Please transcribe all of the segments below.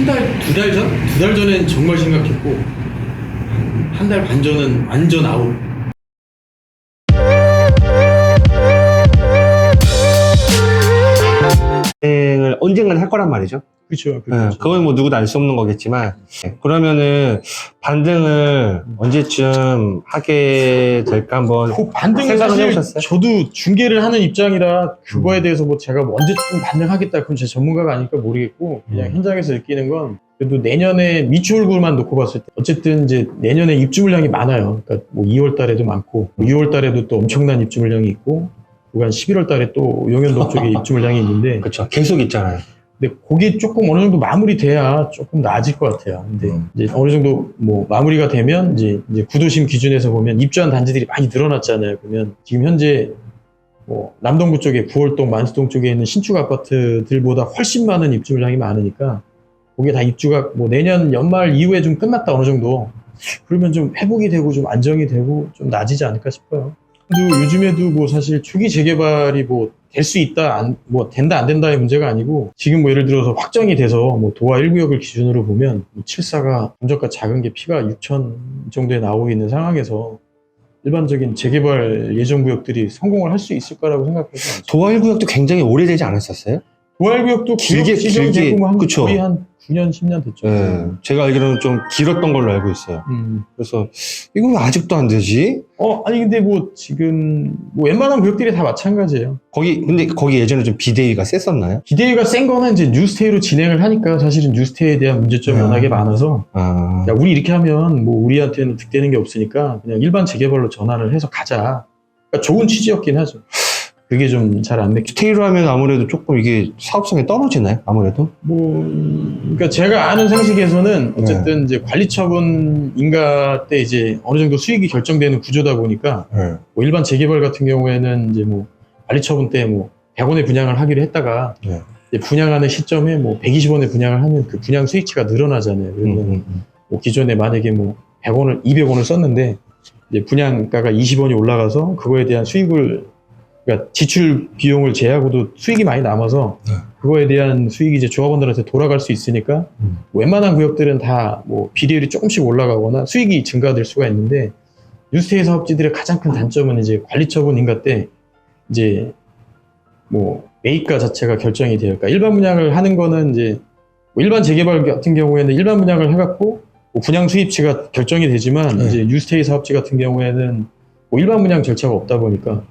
한 달, 두 달 전? 두 달 전엔 정말 심각했고, 한 달 반 전은 완전 아웃. 을 언젠가는 할 거란 말이죠. 그렇죠. 그건 뭐 누구도 알 수 없는 거겠지만, 그러면은 반등을 언제쯤 하게 될까 한번 그 반등은 생각을 사실 해보셨어요? 저도 중계를 하는 입장이라 그거에 대해서 뭐 제가 뭐 언제쯤 반등하겠다 그건 제 전문가가 아니니까 모르겠고 그냥 현장에서 느끼는 건 그래도 내년에 미추홀굴만 놓고 봤을 때 어쨌든 이제 내년에 입주 물량이 많아요. 그러니까 뭐 2월 달에도 많고 6월 달에도 또 엄청난 입주 물량이 있고 그간 11월 달에 또 용현동 쪽에 입주 물량이 있는데 그렇죠. 계속 있잖아요. 근데 그게 조금 어느 정도 마무리돼야 조금 나아질 것 같아요. 근데 이제 어느 정도 뭐 마무리가 되면 이제 구도심 기준에서 보면 입주한 단지들이 많이 늘어났잖아요. 그러면 지금 현재 뭐 남동구 쪽에 구월동, 만수동 쪽에 있는 신축 아파트들보다 훨씬 많은 입주 물량이 많으니까 그게 다 입주가 뭐 내년 연말 이후에 좀 끝났다 어느 정도 그러면 좀 회복이 되고 좀 안정이 되고 좀 나아지지 않을까 싶어요. 또 요즘에도 뭐 사실 초기 재개발이 뭐 될 수 있다, 뭐 된다 안 된다의 문제가 아니고 지금 뭐 예를 들어서 확정이 돼서 뭐 도화 1구역을 기준으로 보면 뭐 7사가 분저가 작은 게 피가 6천 정도에 나오고 있는 상황에서 일반적인 재개발 예정 구역들이 성공을 할 수 있을 거라고 생각해서 도화 1구역도 굉장히 오래되지 않았었어요? 도화 1구역도 길게, 지정되고 한 그쵸. 거의 한 9년, 10년 됐죠. 네, 제가 알기로는 좀 길었던 걸로 알고 있어요. 그래서 이거 왜 아직도 안 되지? 아니 근데 뭐 지금 뭐 웬만한 구역들이 다 마찬가지예요. 근데 거기 예전에 좀 비대위가 셌었나요? 기대가 센 거는 이제 뉴스테이로 진행을 하니까 사실은 뉴스테이에 대한 문제점이 워낙에 많아서 아, 야, 우리 이렇게 하면 뭐 우리한테는 득되는 게 없으니까 그냥 일반 재개발로 전환을 해서 가자. 그러니까 좋은 취지였긴 하죠. 그게 좀 잘 안 맥히죠. 스테이로 하면 아무래도 조금 이게 사업성이 떨어지나요? 아무래도? 그러니까 제가 아는 상식에서는 어쨌든 이제 관리처분 인가 때 이제 어느 정도 수익이 결정되는 구조다 보니까 뭐 일반 재개발 같은 경우에는 이제 뭐 관리처분 때 뭐 100원에 분양을 하기로 했다가 이제 분양하는 시점에 뭐 120원에 분양을 하면 그 분양 수익치가 늘어나잖아요. 그러면 뭐 기존에 만약에 뭐 100원을 200원을 썼는데 이제 분양가가 20원이 올라가서 그거에 대한 수익을 그러니까 지출 비용을 제하고도 수익이 많이 남아서 그거에 대한 수익이 이제 조합원들한테 돌아갈 수 있으니까 웬만한 구역들은 다 뭐 비례율이 조금씩 올라가거나 수익이 증가될 수가 있는데 뉴스테이 사업지들의 가장 큰 단점은 이제 관리처분 인가 때 이제 뭐 매입가 자체가 결정이 돼요. 그러니까 일반 분양을 하는 거는 이제 뭐 일반 재개발 같은 경우에는 일반 분양을 해갖고 뭐 분양 수입치가 결정이 되지만 이제 뉴스테이 사업지 같은 경우에는 뭐 일반 분양 절차가 없다 보니까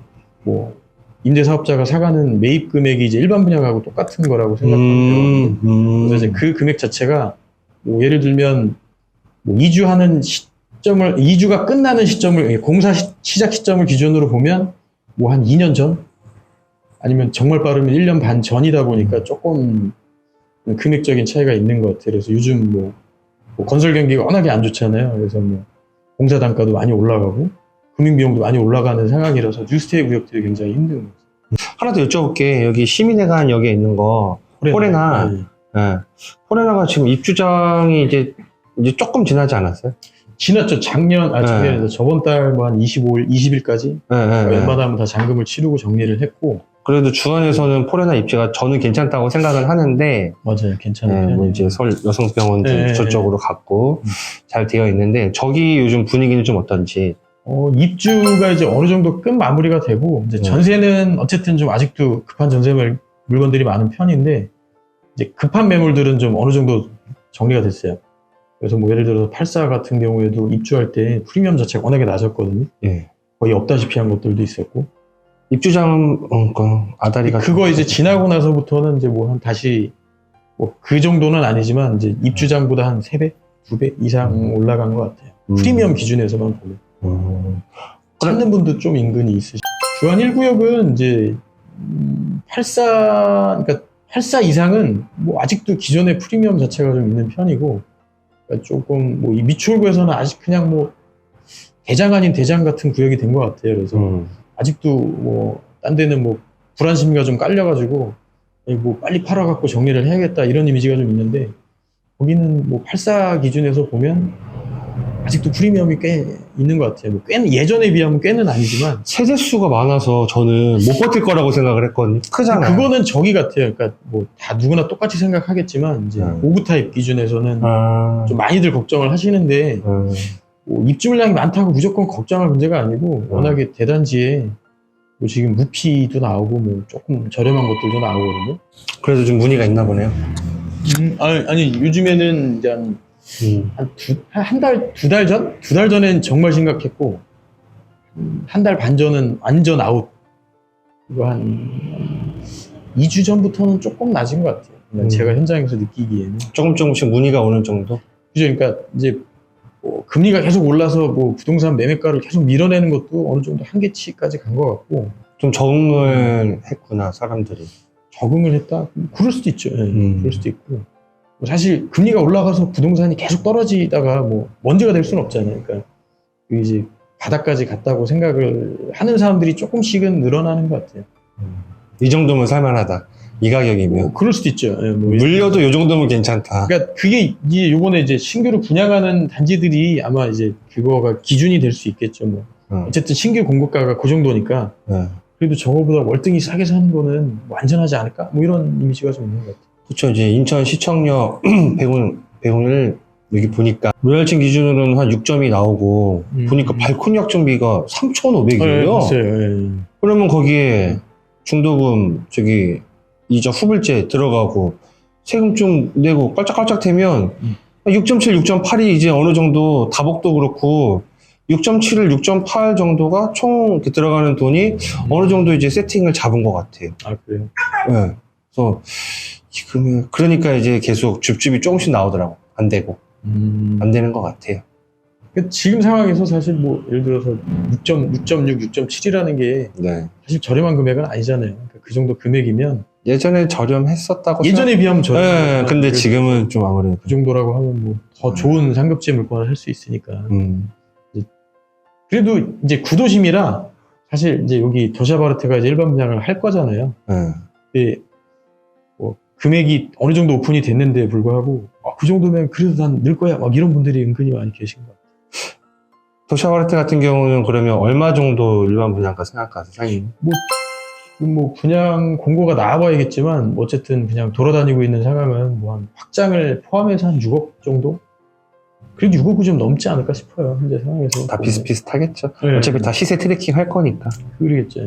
뭐 임대사업자가 사가는 매입 금액이 이제 일반 분양하고 똑같은 거라고 생각하면 돼요. 그래서 이제 그 금액 자체가 뭐 예를 들면 뭐 이주하는 시점을 이주가 끝나는 시점을 공사 시작 시점을 기준으로 보면 뭐 한 2년 전 아니면 정말 빠르면 1년 반 전이다 보니까 조금 금액적인 차이가 있는 것 같아요. 그래서 요즘 뭐 건설 경기가 워낙에 안 좋잖아요. 그래서 뭐 공사 단가도 많이 올라가고 금융 비용도 많이 올라가는 상황이라서 뉴스테이 구역들이 굉장히 힘든 거죠. 하나 더 여쭤볼게. 여기 시민회관역에 있는 거 포레나. 네. 포레나가 지금 입주장이 이제 조금 지나지 않았어요? 지났죠. 저번 달 뭐 한 25일, 20일까지 웬만하면 다 잔금을 치르고 정리를 했고. 그래도 주안에서는 포레나 입지가 저는 괜찮다고 생각을 하는데 맞아요. 괜찮아요. 뭐 이제 서울 여성병원 저쪽으로 갔고 잘 되어 있는데 저기 요즘 분위기는 좀 어떤지. 입주가 이제 어느 정도 끝 마무리가 되고 이제 전세는 어쨌든 좀 아직도 급한 전세 물건들이 많은 편인데 이제 급한 매물들은 좀 어느 정도 정리가 됐어요. 그래서 뭐 예를 들어서 84 같은 경우에도 입주할 때 프리미엄 자체가 워낙에 낮았거든요. 거의 없다시피 한 것들도 있었고. 입주장은 아다리가 그거 이제 지나고 나서부터는 이제 뭐 한 다시 뭐 그 정도는 아니지만 이제 입주장보다 한 3배, 2배 이상 올라간 것 같아요. 프리미엄 기준에서만 보면. 찾는 분도 좀 인근이 있으시죠. 주안 1구역은 이제 84 이상은 뭐 아직도 기존의 프리미엄 자체가 좀 있는 편이고 그러니까 조금 뭐 이 미추홀구에서는 아직 그냥 뭐 대장 아닌 대장 같은 구역이 된 것 같아요. 그래서 아직도 뭐 딴 데는 뭐 불안 심리가 좀 깔려가지고 뭐 빨리 팔아갖고 정리를 해야겠다 이런 이미지가 좀 있는데 거기는 뭐 84 기준에서 보면 아직도 프리미엄이 꽤 있는 것 같아요. 뭐 꽤는 예전에 비하면 꽤는 아니지만 세대 수가 많아서 저는 못 버틸 거라고 생각을 했거든요. 크잖아요. 그거는 저기 같아요. 그러니까 뭐 다 누구나 똑같이 생각하겠지만 이제 오브 타입 기준에서는 좀 많이들 걱정을 하시는데 뭐 입주 물량이 많다고 무조건 걱정할 문제가 아니고 워낙에 대단지에 뭐 지금 무피도 나오고 뭐 조금 저렴한 것들도 나오거든요. 그래도 좀 문의가 있나 보네요. 아니 요즘에는 이제 한 달, 두 달 전? 두 달 전엔 정말 심각했고, 한 달 반 전은 완전 아웃. 이거 한 2주 전부터는 조금 낮은 것 같아요. 그냥 제가 현장에서 느끼기에는. 조금씩 문의가 오는 정도? 그죠? 그러니까 이제 뭐 금리가 계속 올라서 뭐 부동산 매매가를 계속 밀어내는 것도 어느 정도 한계치까지 간 것 같고. 좀 적응을 했구나, 사람들이. 적응을 했다? 그럴 수도 있죠. 예, 그럴 수도 있고. 사실 금리가 올라가서 부동산이 계속 떨어지다가 뭐 먼지가 될 수는 없잖아요. 그러니까 이제 바닥까지 갔다고 생각을 하는 사람들이 조금씩은 늘어나는 것 같아요. 이 정도면 살만하다. 이 가격이면. 그럴 수도 있죠. 예, 뭐 물려도 이 정도면 괜찮다. 그러니까 그게 이제 요번에 이제 신규로 분양하는 단지들이 아마 이제 그거가 기준이 될 수 있겠죠. 뭐 어쨌든 신규 공급가가 그 정도니까 그래도 저거보다 월등히 싸게 사는 거는 뭐 안전하지 않을까? 뭐 이런 이미지가 좀 있는 것 같아요. 그렇죠. 이제 인천시청역 배운을 여기 보니까 로얄층 기준으로는 한 6점이 나오고 보니까 발코니 확정비가 3,500이에요. 글쎄요. 그러면 거기에 중도금 이자 후불제 들어가고 세금 좀 내고 깔짝깔짝 되면 6.7, 6.8이 이제 어느 정도 다복도 그렇고 6.7을 6.8 정도가 총 이렇게 들어가는 돈이 어느 정도 이제 세팅을 잡은 것 같아요. 아, 그래요? 네. 그래서 지금 그러니까 이제 계속 줍줍이 조금씩 나오더라고. 안 되고 안 되는 것 같아요. 지금 상황에서 사실 뭐 예를 들어서 6.6, 6.7이라는 게 사실 저렴한 금액은 아니잖아요. 그러니까 그 정도 금액이면 예전에 저렴했었다고 예전에 비하면 저렴. 네, 근데 지금은 좀 아무래도 그 정도라고 하면 뭐 더 좋은 상급지 물건을 할 수 있으니까. 그래도 이제 구도심이라 사실 이제 여기 더샤바르트가 이제 일반 분양을 할 거잖아요. 근데 뭐 금액이 어느 정도 오픈이 됐는데 불구하고 그 정도면 그래도 난 늘 거야 막 이런 분들이 은근히 많이 계신 것 같아요. 더샤바르트 같은 경우는 그러면 얼마 정도 일반 분양가 생각하세요, 사장님? 뭐 분양 공고가 나와봐야겠지만 어쨌든 그냥 돌아다니고 있는 상황은 뭐 한 확장을 포함해서 한 6억 정도? 그래도 6억은 좀 넘지 않을까 싶어요. 현재 상황에서 다 비슷비슷하겠죠. 네. 어차피 다 시세 트래킹 할 거니까. 그러겠죠.